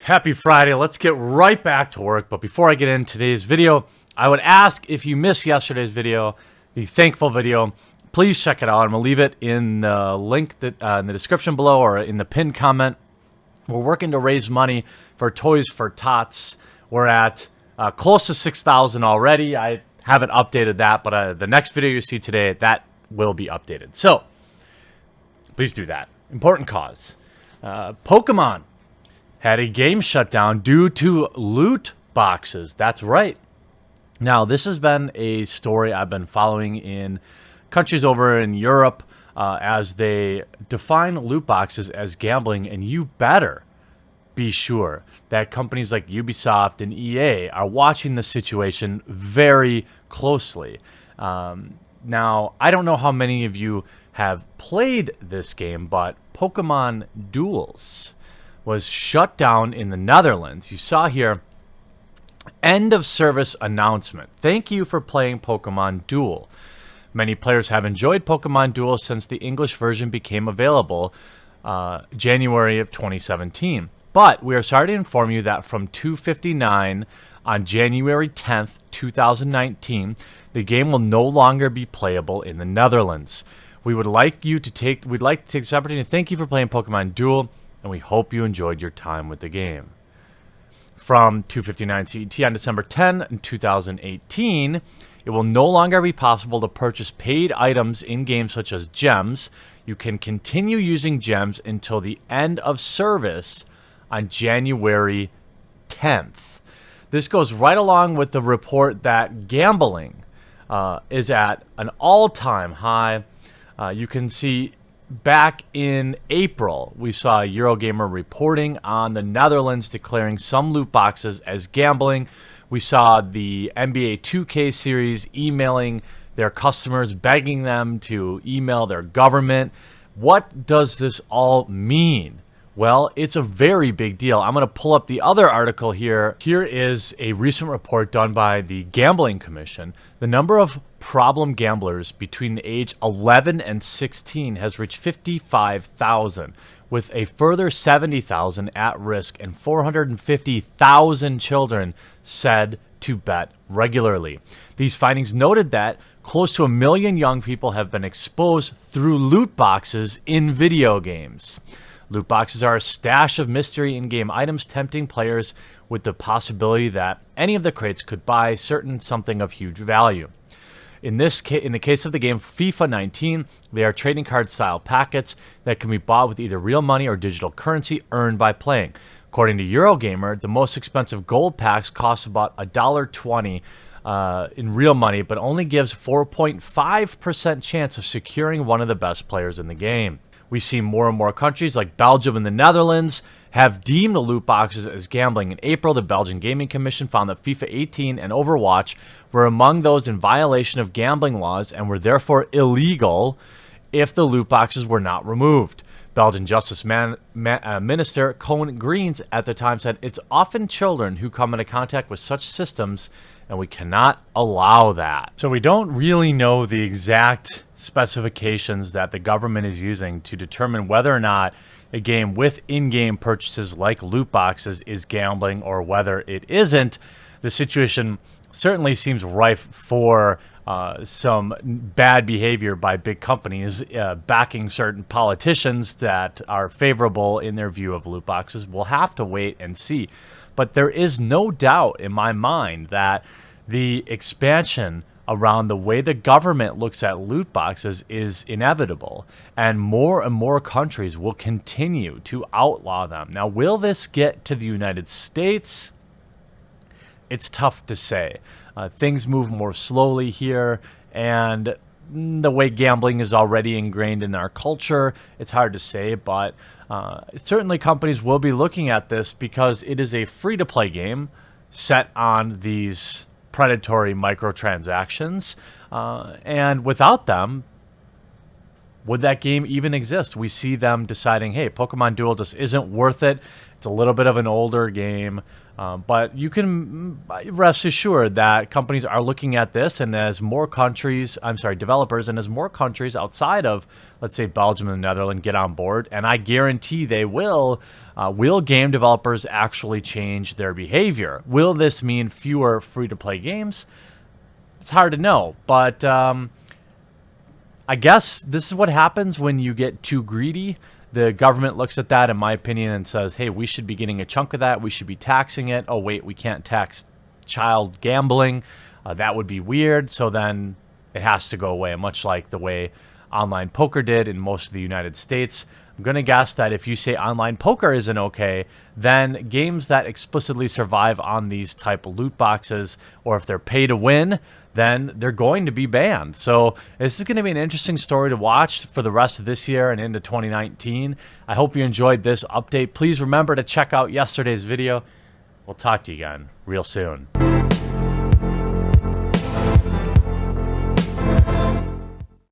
Happy Friday. Let's get right back to work. But before I get into today's video, I would ask if you missed yesterday's video, the thankful video, please check it out. I'm going to leave it in the link that, in the description below or in the pinned comment. We're working to raise money for Toys for Tots. We're at close to 6,000 already. I haven't updated that, but the next video you see today, that will be updated. So please do that. Important cause. Pokemon had a game shutdown due to loot boxes. That's right. Now, this has been a story I've been following in countries over in Europe as they define loot boxes as gambling, and you better be sure that companies like Ubisoft and EA are watching the situation very closely. Now, I don't know how many of you have played this game, but Pokemon Duels was shut down in the Netherlands. You saw here, end of service announcement. Thank you for playing Pokemon Duel. Many players have enjoyed Pokemon Duel since the English version became available January of 2017. But we are sorry to inform you that from 2:59 on January 10th, 2019, the game will no longer be playable in the Netherlands. We'd like to take this opportunity to thank you for playing Pokemon Duel, and we hope you enjoyed your time with the game. From 2:59 CET on December 10, 2018, it will no longer be possible to purchase paid items in games such as gems. You can continue using gems until the end of service on January 10th. This goes right along with the report that gambling is at an all-time high. You can see back in April, we saw Eurogamer reporting on the Netherlands declaring some loot boxes as gambling. We saw the NBA 2K series emailing their customers, begging them to email their government. What does this all mean? Well, it's a very big deal. I'm going to pull up the other article here. Here is a recent report done by the Gambling Commission. The number of problem gamblers between the age 11 and 16 has reached 55,000, with a further 70,000 at risk and 450,000 children said to bet regularly. These findings noted that close to 1 million young people have been exposed through loot boxes in video games. Loot boxes are a stash of mystery in-game items, tempting players with the possibility that any of the crates could buy something of huge value. In the case of the game FIFA 19, they are trading card style packets that can be bought with either real money or digital currency earned by playing. According to Eurogamer, the most expensive gold packs cost about $1.20 in real money, but only gives 4.5% chance of securing one of the best players in the game. We see more and more countries like Belgium and the Netherlands have deemed the loot boxes as gambling. In April, the Belgian Gaming Commission found that FIFA 18 and Overwatch were among those in violation of gambling laws and were therefore illegal if the loot boxes were not removed. Belgian Justice Minister Koen Greens at the time said, "It's often children who come into contact with such systems, and we cannot allow that." So we don't really know the exact specifications that the government is using to determine whether or not a game with in-game purchases like loot boxes is gambling or whether it isn't. The situation certainly seems rife for some bad behavior by big companies backing certain politicians that are favorable in their view of loot boxes. We'll have to wait and see. But there is no doubt in my mind that the expansion around the way the government looks at loot boxes is inevitable, and more countries will continue to outlaw them. Now, will this get to the United States? It's tough to say. Things move more slowly here, and the way gambling is already ingrained in our culture, it's hard to say, but certainly companies will be looking at this because it is a free-to-play game set on these predatory microtransactions, and without them, would that game even exist? We see them deciding, hey, Pokemon Duel just isn't worth it. It's a little bit of an older game. But you can rest assured that companies are looking at this, and as more countries, developers, and as more countries outside of, let's say, Belgium and the Netherlands get on board, and I guarantee they will game developers actually change their behavior? Will this mean fewer free-to-play games? It's hard to know, but I guess this is what happens when you get too greedy. The government looks at that, in my opinion, and says, hey, we should be getting a chunk of that. We should be taxing it. Oh, wait, we can't tax child gambling. That would be weird. So then it has to go away, much like the way online poker did in most of the United States. I'm going to guess that if you say online poker isn't okay, then games that explicitly survive on these type of loot boxes, or if they're pay to win, then they're going to be banned. So this is going to be an interesting story to watch for the rest of this year and into 2019. I hope you enjoyed this update. Please remember to check out yesterday's video. We'll talk to you again real soon.